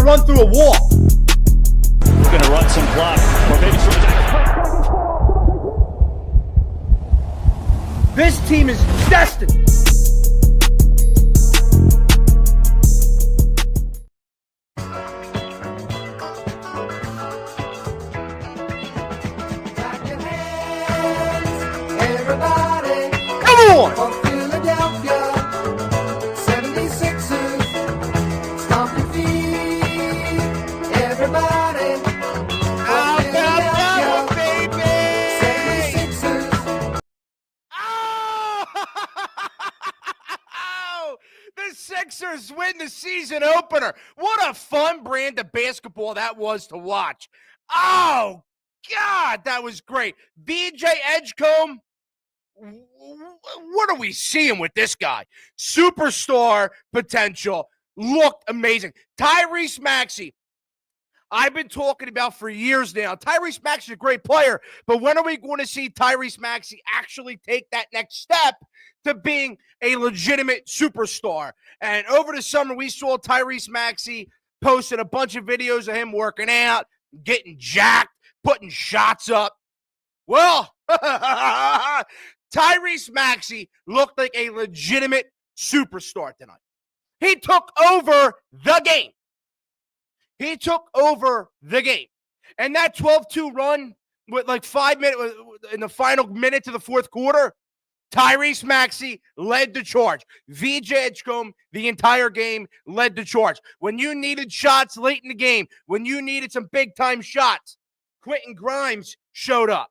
run through a wall. We're going to run some clock, or maybe some attack. This team is destined. Come on! Sixers win the season opener. What a fun brand of basketball that was to watch. Oh, God, that was great. VJ Edgecombe, what are we seeing with this guy? Superstar potential. Looked amazing. Tyrese Maxey, I've been talking about for years now. Tyrese Maxey is a great player, but when are we going to see Tyrese Maxey actually take that next step to being a legitimate superstar? And over the summer, we saw Tyrese Maxey posted a bunch of videos of him working out, getting jacked, putting shots up. Well, Tyrese Maxey looked like a legitimate superstar tonight. He took over the game. He took over the game. And that 12-2 run with like 5 minutes in the final minutes of the fourth quarter, Tyrese Maxey led the charge. VJ Edgecombe, the entire game, led the charge. When you needed shots late in the game, when you needed some big-time shots, Quentin Grimes showed up.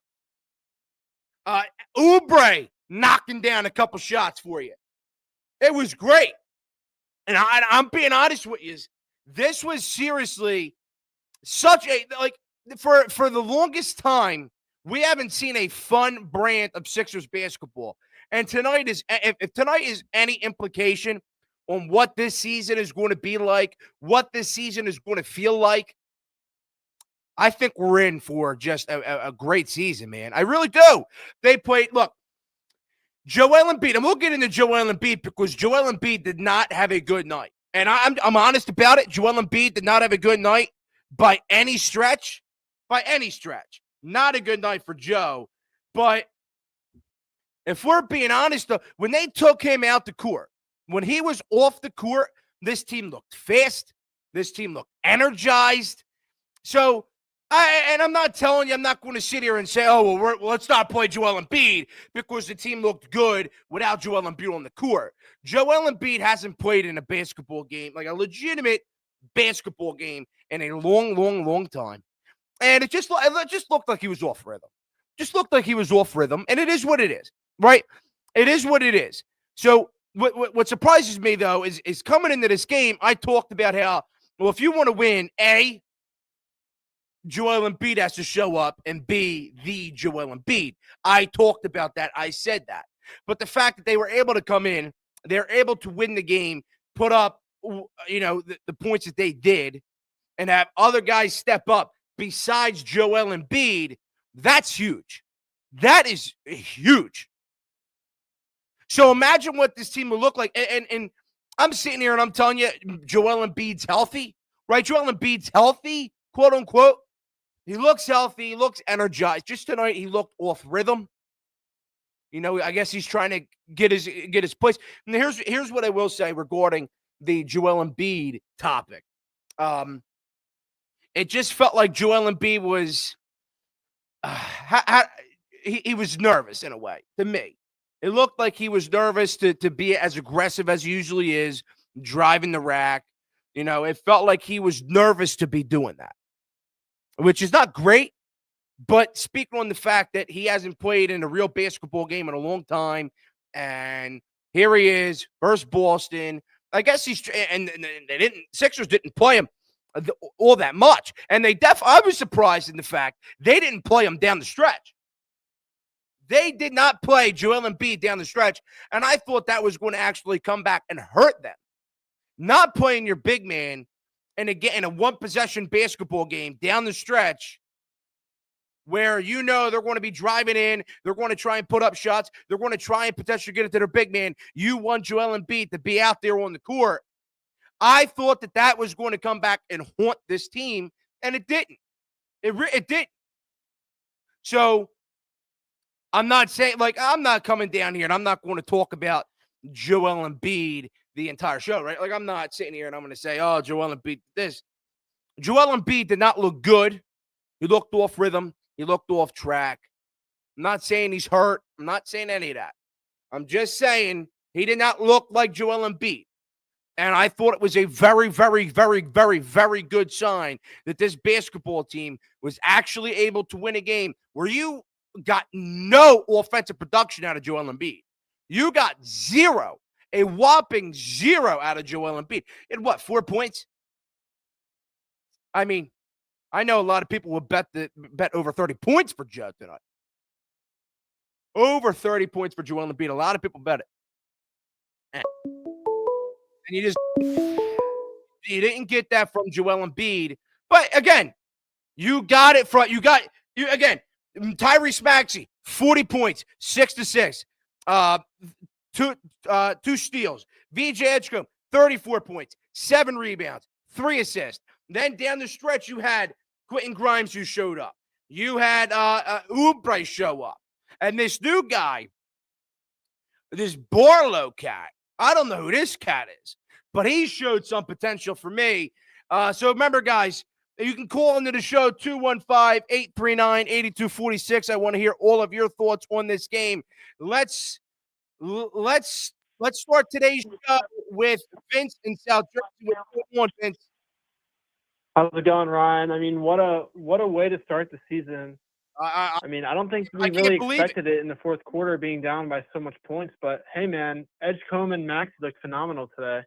Oubre knocking down a couple shots for you. It was great. And I'm being honest with you. This was seriously such a, like, for the longest time, we haven't seen a fun brand of Sixers basketball. And tonight is, if tonight is any implication on what this season is going to be like, what this season is going to feel like, I think we're in for just a great season, man. I really do. They played, look, Joel Embiid, and we'll get into Joel Embiid because Joel Embiid did not have a good night. And I'm honest about it. Joel Embiid did not have a good night by any stretch. By any stretch. Not a good night for Joe. But if we're being honest, though, when they took him out the court, when he was off the court, this team looked fast. This team looked energized. So, I'm not telling you, I'm not going to sit here and say, oh, well, let's not play Joel Embiid because the team looked good without Joel Embiid on the court. Joel Embiid hasn't played in a basketball game, like a legitimate basketball game, in a long, long, long time. And it just looked like he was off rhythm. Just looked like he was off rhythm, and it is what it is, right? It is what it is. So what surprises me, though, is coming into this game, I talked about how, well, if you want to win, A, Joel Embiid has to show up, and B, the Joel Embiid. I talked about that. I said that. But the fact that they were able to come in, they're able to win the game, put up, the points that they did, and have other guys step up besides Joel Embiid, that's huge. That is huge. So imagine what this team will look like. And I'm sitting here and I'm telling you, Joel Embiid's healthy, right? Joel Embiid's healthy, quote unquote. He looks healthy. He looks energized. Just tonight, he looked off rhythm. I guess he's trying to get his place. And here's what I will say regarding the Joel Embiid topic. It just felt like Joel Embiid was he was nervous in a way to me. It looked like he was nervous to be as aggressive as he usually is, driving the rack. It felt like he was nervous to be doing that, which is not great. But speaking on the fact that he hasn't played in a real basketball game in a long time, and here he is versus Boston. I guess and Sixers didn't play him all that much, and I was surprised in the fact they didn't play him down the stretch. They did not play Joel Embiid down the stretch, and I thought that was going to actually come back and hurt them. Not playing your big man in a one-possession basketball game down the stretch where they're going to be driving in, they're going to try and put up shots, they're going to try and potentially get it to their big man. You want Joel Embiid to be out there on the court. I thought that was going to come back and haunt this team, and it didn't. It didn't. So I'm not saying, I'm not coming down here and I'm not going to talk about Joel Embiid the entire show, right? Like, I'm not sitting here and I'm going to say, oh, Joel Embiid this. Joel Embiid did not look good. He looked off rhythm. He looked off track. I'm not saying he's hurt. I'm not saying any of that. I'm just saying he did not look like Joel Embiid. And I thought it was a very, very, very, very, very good sign that this basketball team was actually able to win a game where you got no offensive production out of Joel Embiid. You got zero, a whopping zero out of Joel Embiid. In what, 4 points? I mean, I know a lot of people would bet over 30 points for Joe tonight. Over 30 points for Joel Embiid. A lot of people bet it. And you didn't get that from Joel Embiid. But again, you got it from Tyrese Maxey, 40 points, 6 to 6. Two steals. VJ Edgecombe, 34 points, 7 rebounds, 3 assists. Then down the stretch, you had Quentin Grimes who showed up. You had Oubre show up. And this new guy, this Barlow cat, I don't know who this cat is, but he showed some potential for me. So remember, guys, you can call into the show 215-839-8246. I want to hear all of your thoughts on this game. Let's start today's show with Vince in South Jersey. What's on, Vince? How's it going, Ryan? I mean, what a way to start the season. I don't think we really expected it in the fourth quarter being down by so much points. But hey, man, Edgecombe and Maxey look phenomenal today.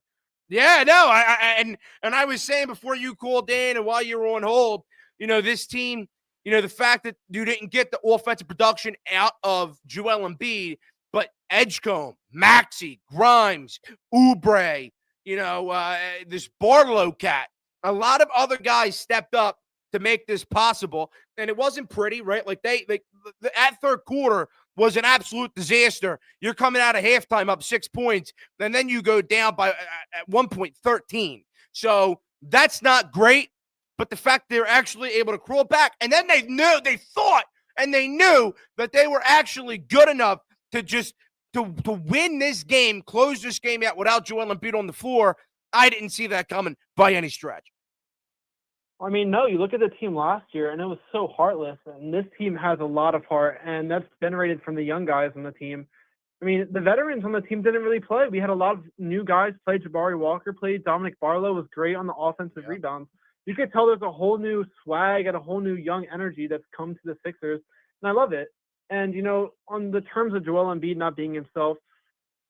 Yeah, no, and I was saying before you called in and while you were on hold, this team, the fact that you didn't get the offensive production out of Joel Embiid, but Edgecombe, Maxey, Grimes, Oubre, this Barlow cat, a lot of other guys stepped up to make this possible, and it wasn't pretty, right? Like that third quarter was an absolute disaster. You're coming out of halftime up 6 points, and then you go down by at 1 point 13. So that's not great, but the fact they're actually able to crawl back, and then they knew that they were actually good enough to just to win this game, close this game out without Joel Embiid on the floor. I didn't see that coming by any stretch. I mean, no, you look at the team last year, and it was so heartless. And this team has a lot of heart, and that's generated from the young guys on the team. I mean, the veterans on the team didn't really play. We had a lot of new guys play. Jabari Walker played. Dominic Barlow was great on the offensive rebounds. You could tell there's a whole new swag and a whole new young energy that's come to the Sixers, and I love it. And, on the terms of Joel Embiid not being himself,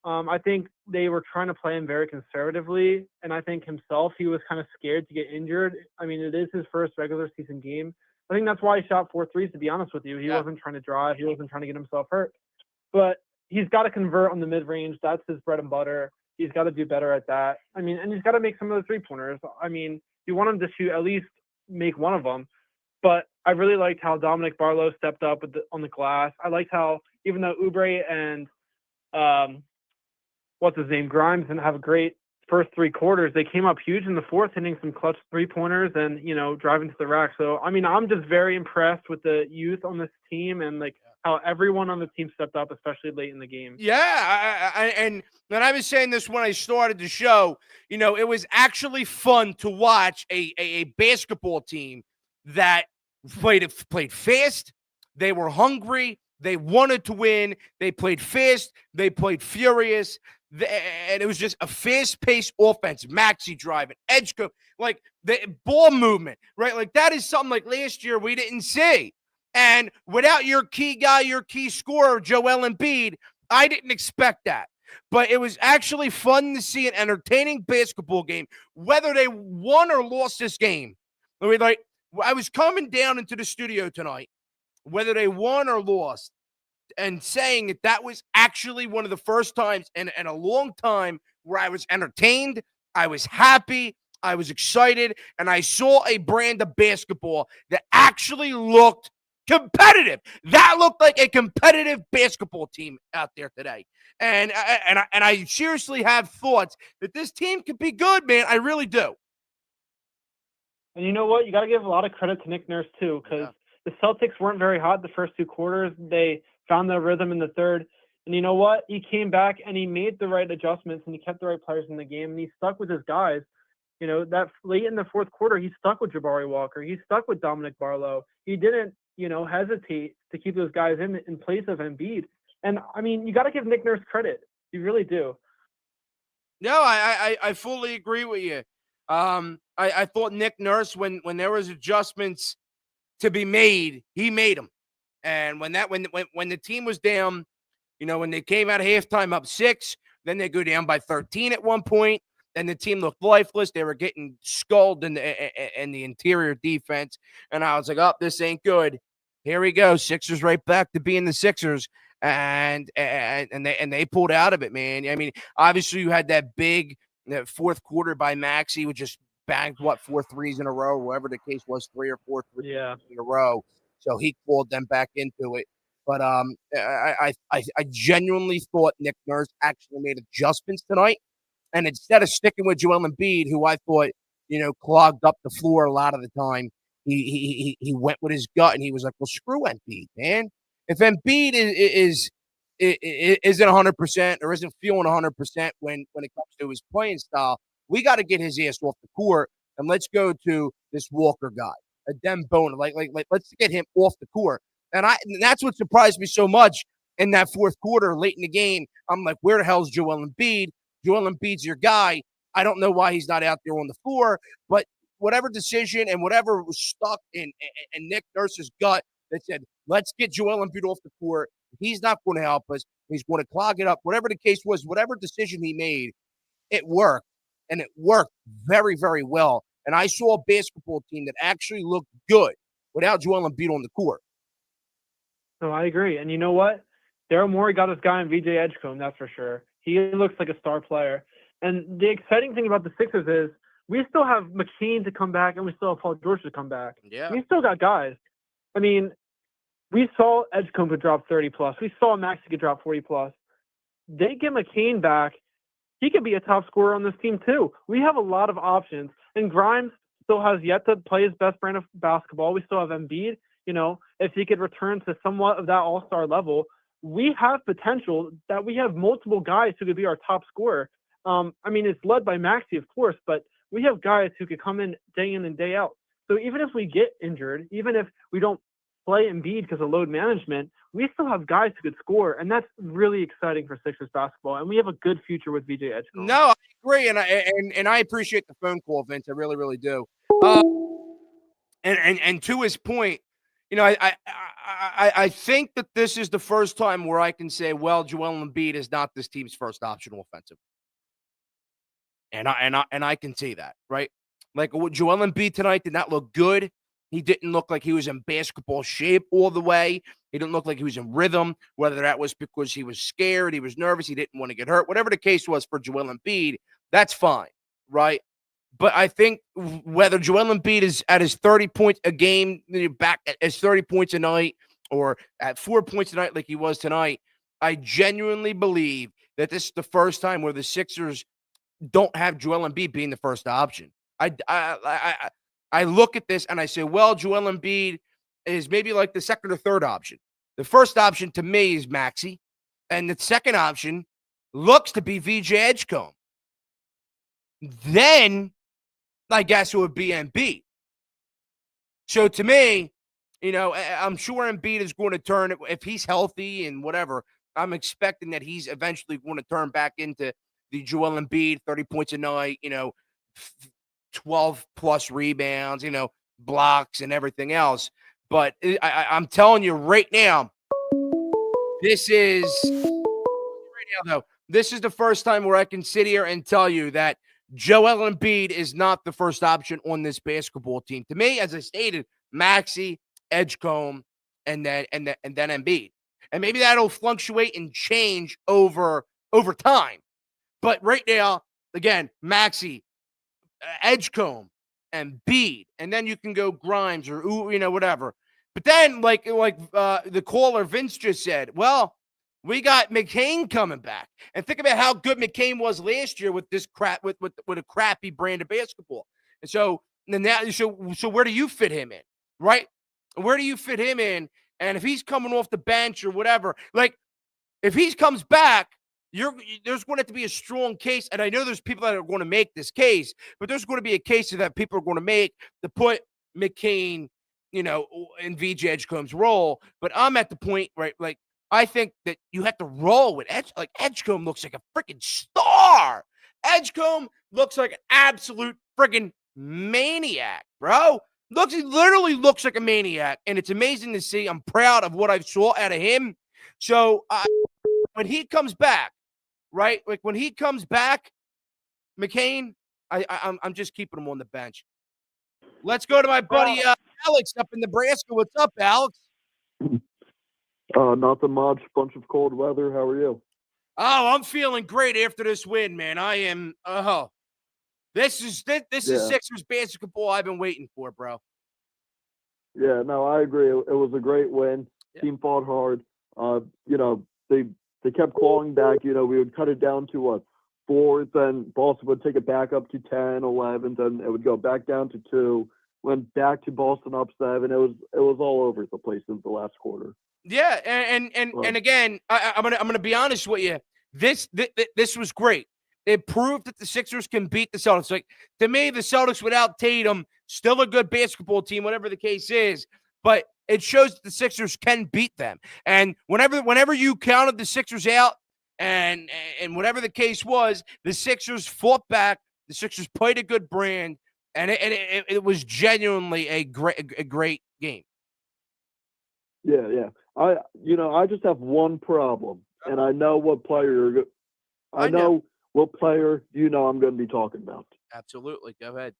I think they were trying to play him very conservatively, and I think himself, he was kind of scared to get injured. I mean, it is his first regular season game. I think that's why he shot 4 threes, to be honest with you. He wasn't trying to drive. He wasn't trying to get himself hurt. But he's got to convert on the mid-range. That's his bread and butter. He's got to do better at that. I mean, and he's got to make some of the three-pointers. I mean, you want him to shoot at least make one of them. But I really liked how Dominic Barlow stepped up on the glass. I liked how, even though Oubre and Grimes didn't have a great first 3 quarters, they came up huge in the fourth, hitting some clutch three-pointers and, driving to the rack. So, I mean, I'm just very impressed with the youth on this team and, how everyone on the team stepped up, especially late in the game. Yeah, and I was saying this when I started the show, it was actually fun to watch a basketball team that played fast. They were hungry. They wanted to win. They played fast. They played furious. And it was just a fast-paced offense. Maxey driving, Edgecombe, like the ball movement, right? Like that is something like last year we didn't see. And without your key guy, your key scorer, Joel Embiid, I didn't expect that. But it was actually fun to see an entertaining basketball game, whether they won or lost this game. I mean, I was coming down into the studio tonight, whether they won or lost, and saying that was actually one of the first times in a long time where I was entertained, I was happy, I was excited, and I saw a brand of basketball that actually looked competitive. That looked like a competitive basketball team out there today. And I seriously have thoughts that this team could be good, man. I really do. And you know what? You got to give a lot of credit to Nick Nurse, too, because the Celtics weren't very hot the first two quarters. They found their rhythm in the third. And you know what? He came back and he made the right adjustments and he kept the right players in the game and he stuck with his guys. You know, that late in the fourth quarter, he stuck with Jabari Walker. He stuck with Dominic Barlow. He didn't, hesitate to keep those guys in place of Embiid. And, I mean, you got to give Nick Nurse credit. You really do. No, I fully agree with you. I thought Nick Nurse, when there was adjustments to be made, he made them. And when the team was down, when they came out of halftime up 6, then they go down by 13 at one point. Then the team looked lifeless. They were getting skulled in the interior defense. And I was like, oh, this ain't good. Here we go. Sixers right back to being the Sixers. And they pulled out of it, man. I mean, obviously you had that big fourth quarter by Maxey, which just banked 4 threes in a row, whatever the case was, 3 or 4 threes in a row. So he called them back into it. But I genuinely thought Nick Nurse actually made adjustments tonight. And instead of sticking with Joel Embiid, who I thought, clogged up the floor a lot of the time, he went with his gut and he was like, well, screw Embiid, man. If Embiid isn't 100% or isn't feeling 100% when it comes to his playing style, we got to get his ass off the court and let's go to this Walker guy, a Dem Boner. Like let's get him off the court. And that's what surprised me so much in that fourth quarter, late in the game. I'm like, where the hell's Joel Embiid? Joel Embiid's your guy. I don't know why he's not out there on the floor, but whatever decision and whatever was stuck in Nick Nurse's gut that said, let's get Joel Embiid off the court. He's not going to help us. He's going to clog it up. Whatever the case was, whatever decision he made, it worked. And it worked very, very well. And I saw a basketball team that actually looked good without Joel Embiid on the court. No, I agree. And you know what? Daryl Morey got his guy in VJ Edgecombe, that's for sure. He looks like a star player. And the exciting thing about the Sixers is we still have McKean to come back and we still have Paul George to come back. Yeah. We still got guys. I mean, we saw Edgecombe could drop 30+. We saw Maxey could drop 40+. They get McKean back. He could be a top scorer on this team too. We have a lot of options. And Grimes still has yet to play his best brand of basketball. We still have Embiid. If he could return to somewhat of that all-star level, we have potential that we have multiple guys who could be our top scorer. I mean, it's led by Maxey, of course, but we have guys who could come in and day out. So even if we get injured, even if we don't play Embiid because of load management, we still have guys who could score, and that's really exciting for Sixers basketball. And we have a good future with VJ Edgecombe. No, I agree, and I appreciate the phone call, Vince. I really, really do. And to his point, I think that this is the first time where I can say, well, Joel Embiid is not this team's first option offensive. And I can see that, right? Like Joel Embiid tonight did not look good. He didn't look like he was in basketball shape all the way. He didn't look like he was in rhythm, whether that was because he was scared, he was nervous, he didn't want to get hurt. Whatever the case was for Joel Embiid, that's fine, right? But I think whether Joel Embiid is at his 30 points a game, back at his 30 points a night, or at 4 points a night like he was tonight, I genuinely believe that this is the first time where the Sixers don't have Joel Embiid being the first option. I look at this and I say, well, Joel Embiid is maybe like the second or third option. The first option to me is Maxey, and the second option looks to be VJ Edgecombe. Then I guess it would be Embiid. So to me, I'm sure Embiid is going to turn, if he's healthy and whatever, I'm expecting that he's eventually going to turn back into the Joel Embiid, 30 points a night, 12 plus rebounds, blocks and everything else. But I'm telling you right now, this is the first time where I can sit here and tell you that Joel Embiid is not the first option on this basketball team. To me, as I stated, Maxey, Edgecombe, and then Embiid. And maybe that'll fluctuate and change over time. But right now, again, Maxey, Edgecombe, Embiid, and then you can go Grimes or whatever. But then, like the caller Vince just said, well, we got McCain coming back, and think about how good McCain was last year with this crap, with a crappy brand of basketball. And so where do you fit him in, right? Where do you fit him in? And if he's coming off the bench or whatever, like if he comes back, there's going to have to be a strong case. And I know there's people that are going to make this case, but there's going to be a case that people are going to make to put McCain, in VJ Edgecombe's role. But I'm at the point, right? Like, I think that you have to roll with Edgecombe looks like a freaking star. Edgecombe looks like an absolute freaking maniac, bro. He literally looks like a maniac, and it's amazing to see. I'm proud of what I saw out of him. So when he comes back, right? Like when he comes back, McCain, I'm just keeping him on the bench. Let's go to my buddy Alex up in Nebraska. What's up, Alex? Nothing much. Bunch of cold weather. How are you? Oh, I'm feeling great after this win, man. I am. This is Sixers basketball I've been waiting for, bro. Yeah, no, I agree. It was a great win. Yeah. Team fought hard. They kept clawing back. We would cut it down to 4, then Boston would take it back up to 10, 11, then it would go back down to 2. Went back to Boston up 7. It was all over the place in the last quarter. Yeah, and again, I'm gonna be honest with you. This was great. It proved that the Sixers can beat the Celtics. Like, to me, the Celtics without Tatum, still a good basketball team, whatever the case is. But it shows that the Sixers can beat them. And whenever you counted the Sixers out, and whatever the case was, the Sixers fought back. The Sixers played a good brand, and it was genuinely a great game. Yeah. I just have one problem, and I know what player I know what player I'm going to be talking about. Absolutely. Go ahead.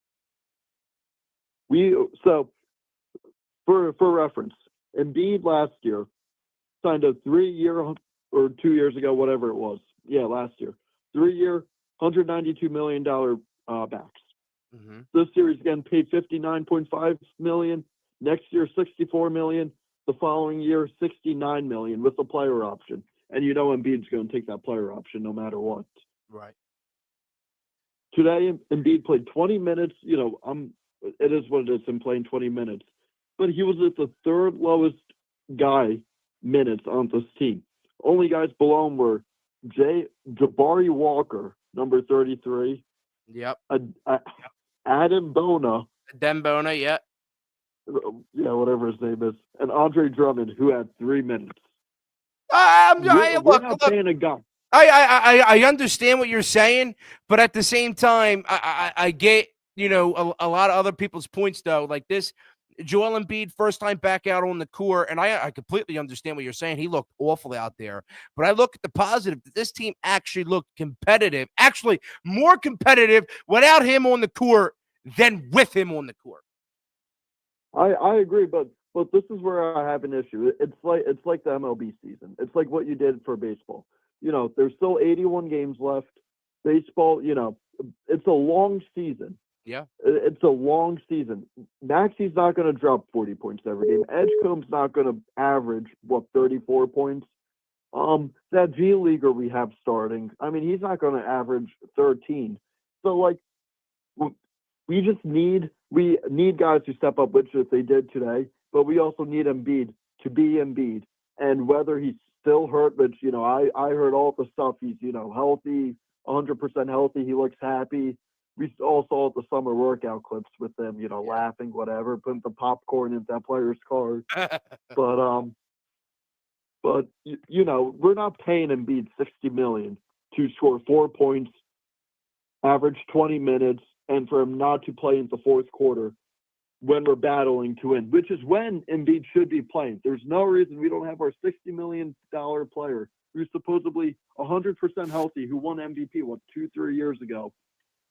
For reference, Embiid last year signed a 3-year or 2 years ago, whatever it was. Yeah, last year. 3-year, $192 million backs. Mm-hmm. This year he's getting paid $59.5 million. Next year, $64 million. The following year, $69 million with a player option. And Embiid's going to take that player option no matter what. Right. Today, Embiid played 20 minutes. It is what it is, him playing 20 minutes. But he was at the third lowest guy minutes on this team. Only guys below him were Jabari Walker, number 33. Yep. Adam Bona. Yeah. Yeah, whatever his name is. And Andre Drummond, who had 3 minutes. We're not paying a guy. I understand what you're saying, but at the same time, I get, a lot of other people's points, though. Like this, Joel Embiid, first time back out on the court, and I completely understand what you're saying. He looked awful out there. But I look at the positive. This team actually looked competitive, actually more competitive without him on the court than with him on the court. I agree, but this is where I have an issue. It's like the MLB season. It's like what you did for baseball. There's still 81 games left. Baseball, it's a long season. Yeah. It's a long season. Maxey's not going to drop 40 points every game. Edgecombe's not going to average, 34 points. That G Leaguer we have starting, he's not going to average 13. So, we need guys to step up, which they did today, but we also need Embiid to be Embiid. And whether he's still hurt, which, I heard all the stuff. He's, healthy, 100% healthy. He looks happy. We all saw the summer workout clips with them, laughing, whatever, putting the popcorn in that player's car. But we're not paying Embiid $60 million to score 4 points, average 20 minutes, and for him not to play in the fourth quarter when we're battling to win, which is when Embiid should be playing. There's no reason we don't have our $60 million player who's supposedly 100% healthy, who won MVP, 2-3 years ago,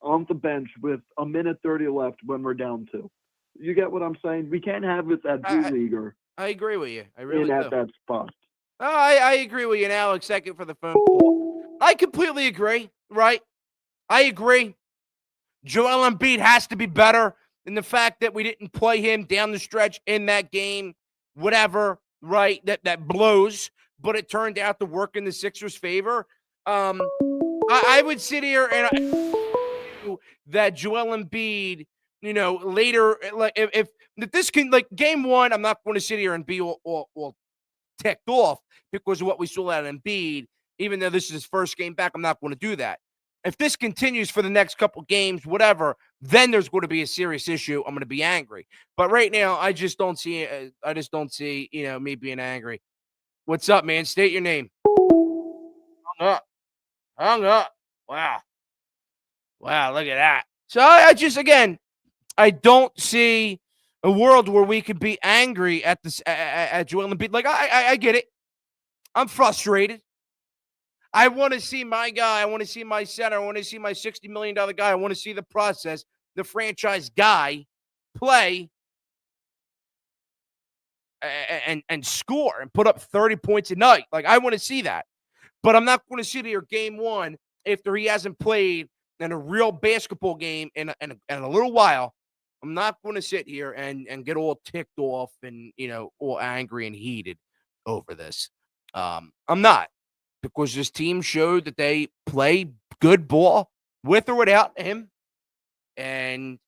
on the bench with a minute 30 left when we're down 2. You get what I'm saying? We can't have it at G-Leaguer. I agree with you. I really do. At that spot. Oh, I agree with you. And Alex, second for the phone call. I completely agree, right? I agree. Joel Embiid has to be better. And the fact that we didn't play him down the stretch in that game, whatever, right? That blows, but it turned out to work in the Sixers' favor. I would sit here and that Joel Embiid, later, like if this can, like, game one, I'm not going to sit here and be all ticked off because of what we saw out of Embiid. Even though this is his first game back, I'm not going to do that. If this continues for the next couple games, whatever, then there's going to be a serious issue. I'm going to be angry. But right now, I just don't see. Me being angry. What's up, man? State your name. Hung up. Wow. Look at that. So I just, again, I don't see a world where we could be angry at this at Joel Embiid. Like, I get it. I'm frustrated. I want to see my guy. I want to see my center. I want to see my $60 million guy. I want to see the process, the franchise guy play and score and put up 30 points a night. Like, I want to see that. But I'm not going to sit here game one after he hasn't played in a real basketball game in a little while. I'm not going to sit here and get all ticked off and, all angry and heated over this. I'm not. Because this team showed that they play good ball with or without him, and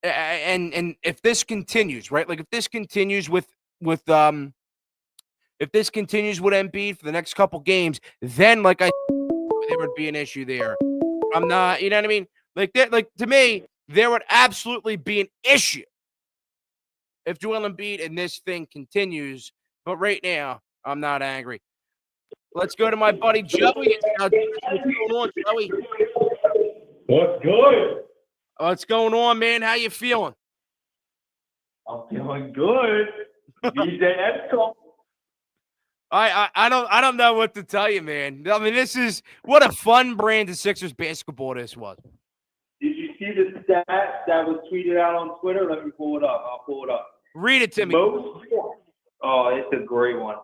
if this continues, right? Like if this continues with Embiid for the next couple games, then there would be an issue there. I'm not, you know what I mean? Like that, like to me, there would absolutely be an issue if Joel Embiid and this thing continues. But right now, I'm not angry. Let's go to my buddy Joey. What's going on, Joey? What's good? What's going on, man? How you feeling? I'm feeling good. VJ Edgecombe. I don't know what to tell you, man. I mean, this is what a fun brand of Sixers basketball this was. Did you see the stat that was tweeted out on Twitter? Let me pull it up. I'll pull it up. Read it to me. It's a great one.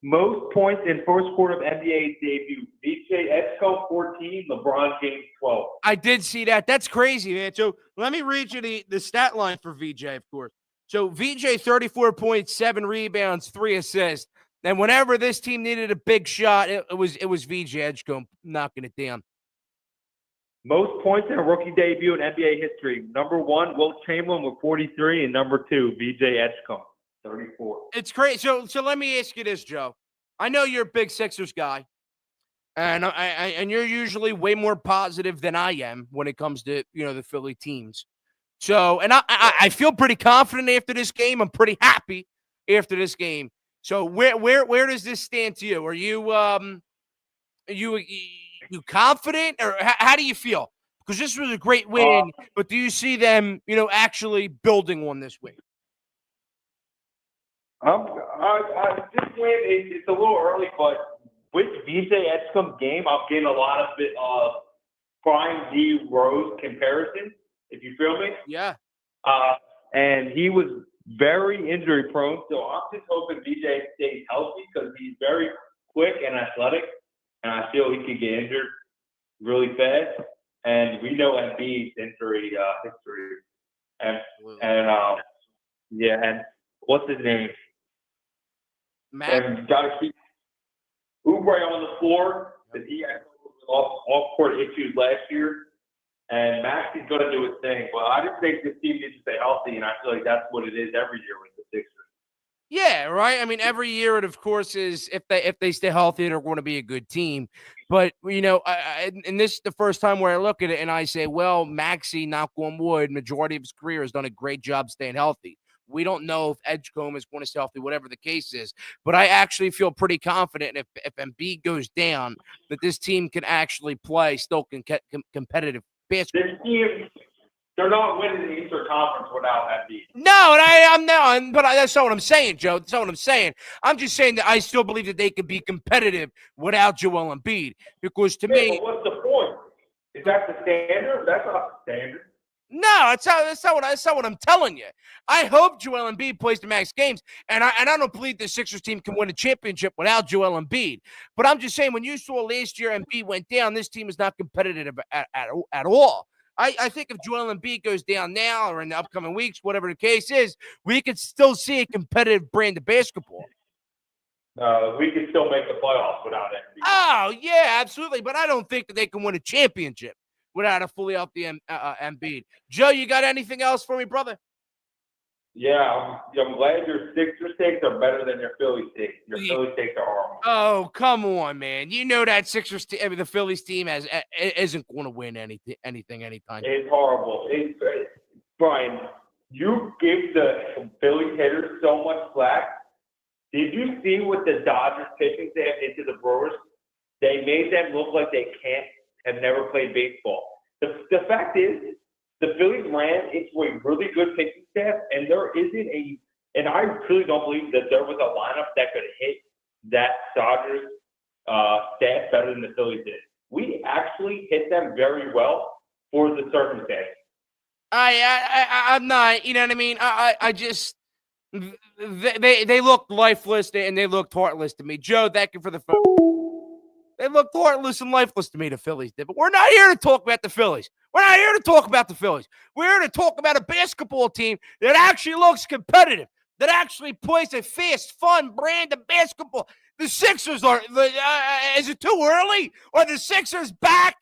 Most points in first quarter of NBA debut. VJ Edgecombe 14, LeBron James 12. I did see that. That's crazy, man. So let me read you the stat line for VJ, of course. So VJ 34.7 rebounds, 3 assists. And whenever this team needed a big shot, it was VJ Edgecombe knocking it down. Most points in a rookie debut in NBA history. Number 1, Wilt Chamberlain with 43, and number 2, VJ Edgecombe, 34. It's crazy. So let me ask you this, Joe. I know you're a big Sixers guy, and you're usually way more positive than I am when it comes to the Philly teams. So, and I feel pretty confident after this game. I'm pretty happy after this game. So where does this stand to you? Are you confident, or how do you feel? Because this was a great win, but do you see them, actually building on this win? This win, it's a little early, but with VJ Edgecombe's game, I'm getting a lot of Prime D Rose comparison, if you feel me. Yeah. And he was very injury prone, so I'm just hoping VJ stays healthy because he's very quick and athletic, and I feel he could get injured really fast. And we know Embiid's injury history, and what's his name? And got to keep Oubre on the floor because he had off-court issues last year. And Maxey's going to do his thing. But I just think this team needs to stay healthy, and I feel like that's what it is every year with the Sixers. Yeah, right. I mean, every year it, of course, is if they stay healthy, they're going to be a good team. But, and this is the first time where I look at it and I say, well, Maxey, knock on wood, majority of his career has done a great job staying healthy. We don't know if Edgecombe is going to stay healthy, whatever the case is. But I actually feel pretty confident if Embiid goes down, that this team can actually play still competitive basketball. This team, they're not winning the Eastern Conference without Embiid. No, and that's not what I'm saying, Joe. That's not what I'm saying. I'm just saying that I still believe that they could be competitive without Joel Embiid. Because to me, but what's the point? Is that the standard? That's not the standard. No, that's not what I'm telling you. I hope Joel Embiid plays the max games, and I don't believe the Sixers team can win a championship without Joel Embiid. But I'm just saying, when you saw last year Embiid went down, this team is not competitive at all. I think if Joel Embiid goes down now or in the upcoming weeks, whatever the case is, we could still see a competitive brand of basketball. We could still make the playoffs without Embiid. Oh, yeah, absolutely. But I don't think that they can win a championship without a fully healthy Embiid. Joe, you got anything else for me, brother? Yeah, I'm glad your Sixers takes are better than your Phillies takes. Your Phillies takes are horrible. Oh, come on, man. You know that the Phillies team isn't going to win anything anytime. It's horrible. Brian, you give the Phillies hitters so much slack. Did you see what the Dodgers pitching staff did to the Brewers? They made them look like they have never played baseball. The fact is, the Phillies ran into a really good pitching staff, and and I truly don't believe that there was a lineup that could hit that Dodgers staff better than the Phillies did. We actually hit them very well for the circumstances. I'm not, you know what I mean? I just, they looked lifeless and they looked heartless to me. Joe, thank you for the phone. They looked heartless and lifeless to me, the Phillies did. But we're not here to talk about the Phillies. We're not here to talk about the Phillies. We're here to talk about a basketball team that actually looks competitive, that actually plays a fast, fun brand of basketball. The Sixers are, is it too early? Are the Sixers back?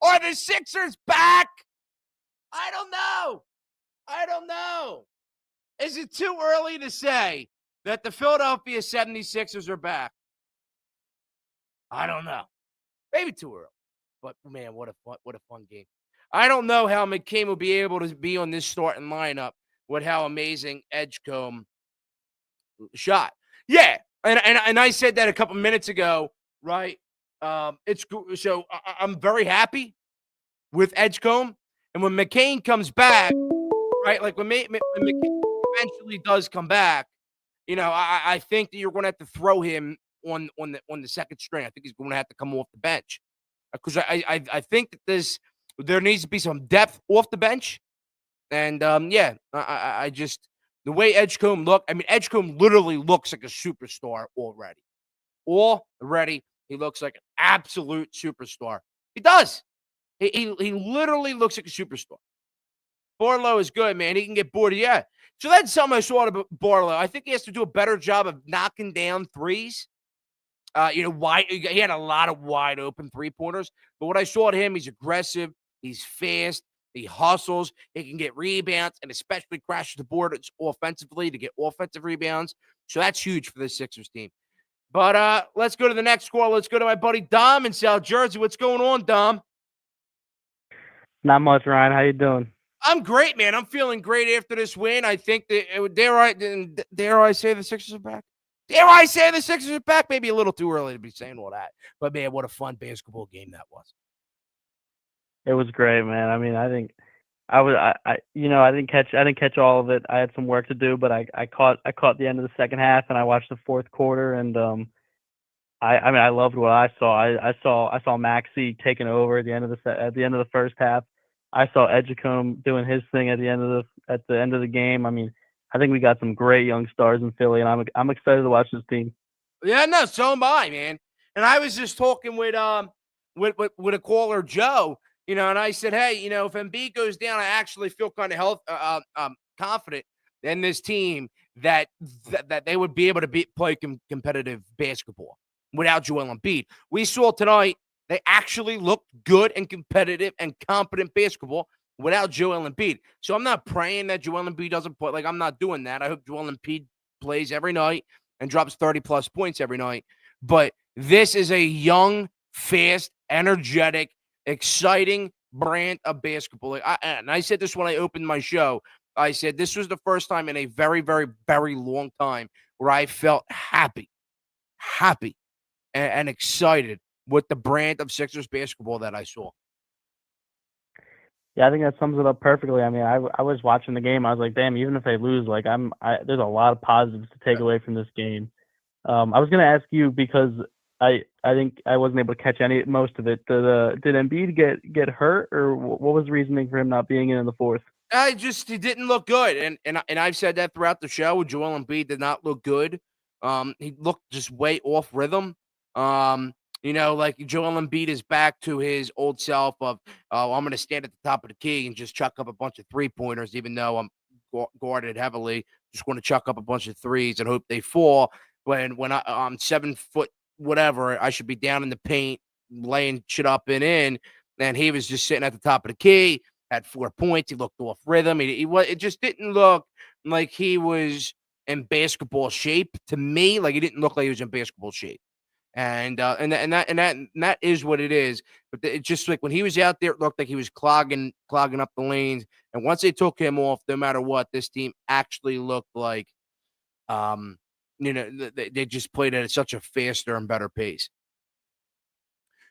Are the Sixers back? I don't know. Is it too early to say that the Philadelphia 76ers are back? I don't know. Maybe too early. But, man, what a fun game. I don't know how McCain will be able to be on this starting lineup with how amazing Edgecombe shot. Yeah, and I said that a couple minutes ago, right? So I'm very happy with Edgecombe. And when McCain comes back, right, like when McCain eventually does come back, you know, I think that you're going to have to throw him on the second string. I think he's going to have to come off the bench because I think that there needs to be some depth off the bench. And I just the way Edgecombe looked. I mean, Edgecombe literally looks like a superstar already. Already, he looks like an absolute superstar. He does. He literally looks like a superstar. Barlow is good, man. He can get bored. Yeah. So that's something I saw about Barlow. I think he has to do a better job of knocking down threes. He had a lot of wide open 3-pointers. But what I saw at him, he's aggressive. He's fast. He hustles. He can get rebounds and especially crashes the board offensively to get offensive rebounds. So that's huge for the Sixers team. But let's go to the next score. Let's go to my buddy Dom in South Jersey. What's going on, Dom? Not much, Ryan. How you doing? I'm great, man. I'm feeling great after this win. I think that dare I say the Sixers are back? Dare I say the Sixers are back? Maybe a little too early to be saying all that. But man, what a fun basketball game that was. It was great, man. I mean, I think I didn't catch all of it. I had some work to do, but I caught the end of the second half and I watched the fourth quarter and I loved what I saw. I saw Maxey taking over at the end of the first half. I saw Edgecombe doing his thing at the end of the game. I mean, I think we got some great young stars in Philly, and I'm excited to watch this team. Yeah, no, so am I, man. And I was just talking with a caller, Joe, you know, and I said, hey, you know, if Embiid goes down, I actually feel kind of confident in this team that they would be able to play competitive basketball without Joel Embiid. We saw tonight they actually looked good and competitive and competent basketball without Joel Embiid. So I'm not praying that Joel Embiid doesn't play. Like, I'm not doing that. I hope Joel Embiid plays every night and drops 30-plus points every night. But this is a young, fast, energetic, exciting brand of basketball. And I said this when I opened my show. I said this was the first time in a very, very, very long time where I felt happy and excited with the brand of Sixers basketball that I saw. Yeah, I think that sums it up perfectly. I mean, I was watching the game. I was like, damn, even if they lose, like there's a lot of positives to take away from this game. I was going to ask you because I think I wasn't able to catch most of it. Did Embiid get hurt, or what was the reasoning for him not being in the fourth? He didn't look good, and I've said that throughout the show. Joel Embiid did not look good. He looked just way off rhythm. Like Joel Embiid is back to his old self of, oh, I'm going to stand at the top of the key and just chuck up a bunch of 3-pointers, even though I'm guarded heavily. Just going to chuck up a bunch of threes and hope they fall. When I'm 7 foot whatever, I should be down in the paint, laying shit up and in. And he was just sitting at the top of the key, had 4 points. He looked off rhythm. It just didn't look like he was in basketball shape to me. Like, he didn't look like he was in basketball shape. And that is what it is. But it's just like when he was out there, it looked like he was clogging up the lanes. And once they took him off, no matter what, this team actually looked like, they just played at such a faster and better pace.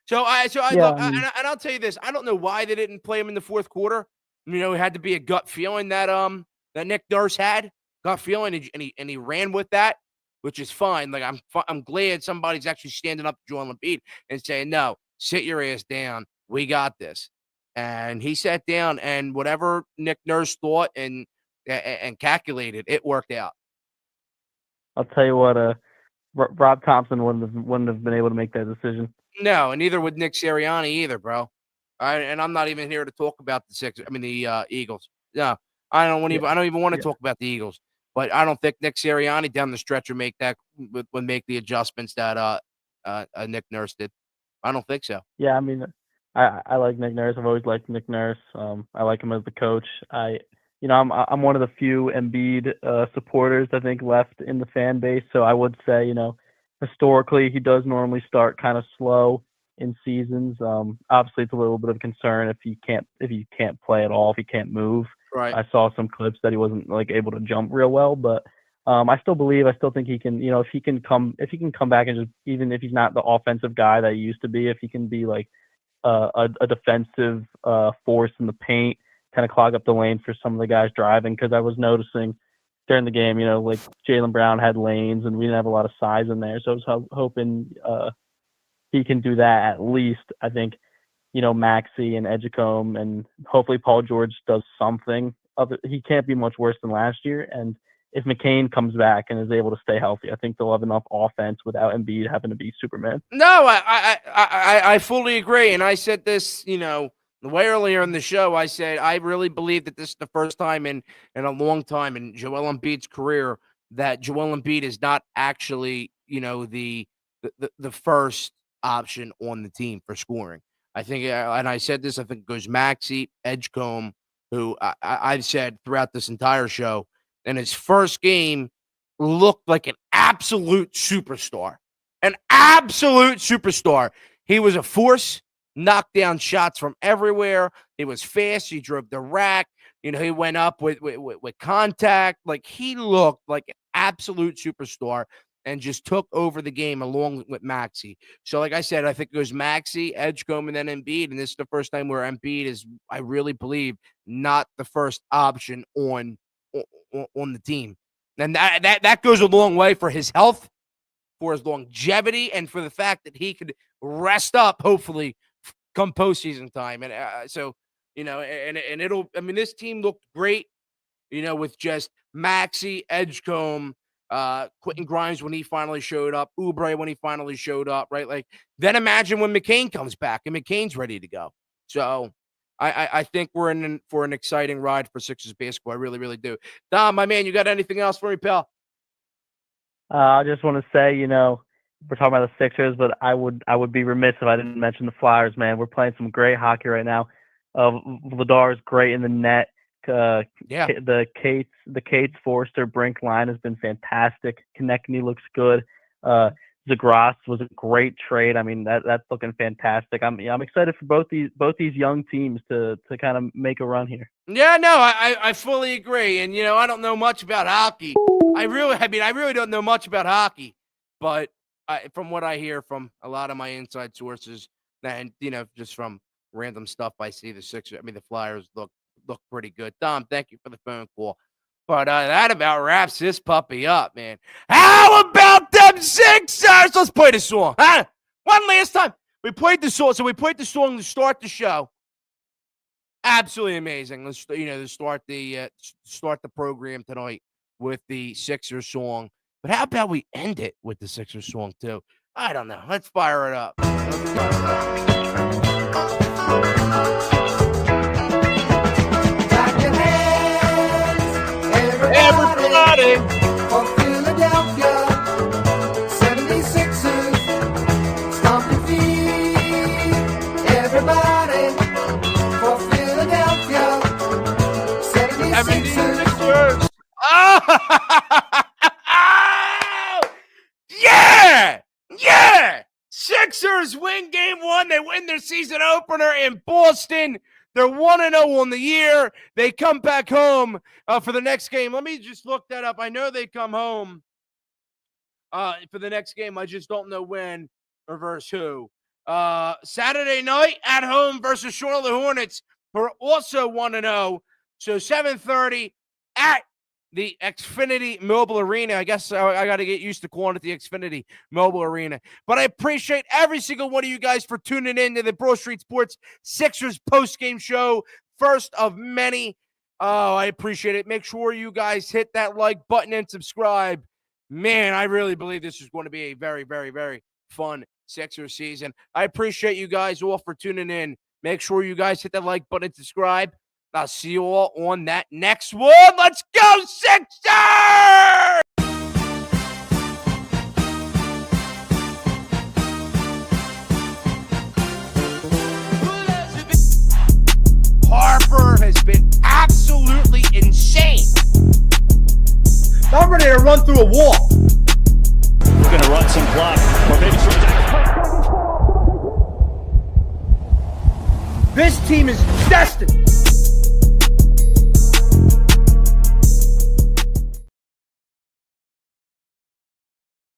So Yeah, look, and I'll tell you this: I don't know why they didn't play him in the fourth quarter. It had to be a gut feeling that Nick Nurse had, gut feeling, and he ran with that, which is fine. Like, I'm glad somebody's actually standing up to Joel Embiid and saying, "No, sit your ass down. We got this." And he sat down, and whatever Nick Nurse thought and calculated, it worked out. I'll tell you what, Rob Thompson wouldn't have been able to make that decision. No, and neither would Nick Sirianni either, bro. All right, and I'm not even here to talk about the Eagles. No, I don't even want to talk about the Eagles. But I don't think Nick Sirianni down the stretch would make the adjustments that Nick Nurse did. I don't think so. Yeah, I mean, I like Nick Nurse. I've always liked Nick Nurse. I like him as the coach. I'm one of the few Embiid supporters I think left in the fan base. So I would say, historically he does normally start kind of slow in seasons. Obviously it's a little bit of a concern if he can't play at all, if he can't move. Right. I saw some clips that he wasn't like able to jump real well, but I still think he can, if he can come back and just, even if he's not the offensive guy that he used to be, if he can be like a defensive force in the paint, kind of clog up the lane for some of the guys driving. Because I was noticing during the game, like Jaylen Brown had lanes and we didn't have a lot of size in there. So I was hoping he can do that at least. I think, Maxey and Edgecombe and hopefully Paul George does something. He can't be much worse than last year. And if McCain comes back and is able to stay healthy, I think they'll have enough offense without Embiid having to be Superman. No, I fully agree. And I said this, way earlier in the show. I said I really believe that this is the first time in a long time in Joel Embiid's career that Joel Embiid is not actually, the first option on the team for scoring. I think, and I said this, I think it goes Maxey, Edgecombe, who I've said throughout this entire show, in his first game looked like an absolute superstar. An absolute superstar. He was a force, knocked down shots from everywhere. He was fast. He drove the rack. He went up with contact. Like, he looked like an absolute superstar and just took over the game along with Maxey. So, like I said, I think it goes Maxey, Edgecombe, and then Embiid. And this is the first time where Embiid is, I really believe, not the first option on the team. And that goes a long way for his health, for his longevity, and for the fact that he could rest up, hopefully, come postseason time. And this team looked great, with just Maxey, Edgecombe, Quentin Grimes when he finally showed up, Oubre when he finally showed up, right? Like, then imagine when McCain comes back and McCain's ready to go. So I think we're in for an exciting ride for Sixers basketball. I really, really do. Dom, my man, you got anything else for me, pal? I just want to say, we're talking about the Sixers, but I would be remiss if I didn't mention the Flyers, man. We're playing some great hockey right now. Vladar is great in the net. The Cates Forster Brink line has been fantastic. Konechny looks good. Zegras was a great trade. I mean, that's looking fantastic. I'm excited for both these young teams to kind of make a run here. Yeah, no, I fully agree. And I don't know much about hockey. I really don't know much about hockey, but from what I hear from a lot of my inside sources, and just from random stuff I see, the Flyers look pretty good. Dom, thank you for the phone call. But that about wraps this puppy up, man. How about them Sixers? Let's play the song, huh? One last time. We played the song. So we played the song to start the show. Absolutely amazing. Let's to start the program tonight with the Sixers song. But how about we end it with the Sixers song too? I don't know. Let's fire it up. Everybody for Philadelphia 76ers, stomp your feet. Everybody for Philadelphia 76ers. Oh! Yeah! Yeah! Sixers win game 1. They win their season opener in Boston. They're 1-0 on the year. They come back home for the next game. Let me just look that up. I know they come home for the next game. I just don't know when or versus who. Saturday night at home versus Charlotte Hornets, who are also 1-0. So 7:30 at the Xfinity Mobile Arena. I guess I got to get used to calling it the Xfinity Mobile Arena. But I appreciate every single one of you guys for tuning in to the Broad Street Sports Sixers postgame show. First of many. Oh, I appreciate it. Make sure you guys hit that like button and subscribe. Man, I really believe this is going to be a very, very, very fun Sixers season. I appreciate you guys all for tuning in. Make sure you guys hit that like button and subscribe. I'll see you all on that next one. Let's go, Sixers! Harper has been absolutely insane. I'm ready to run through a wall. We're going to run some clock. Or maybe This team is destined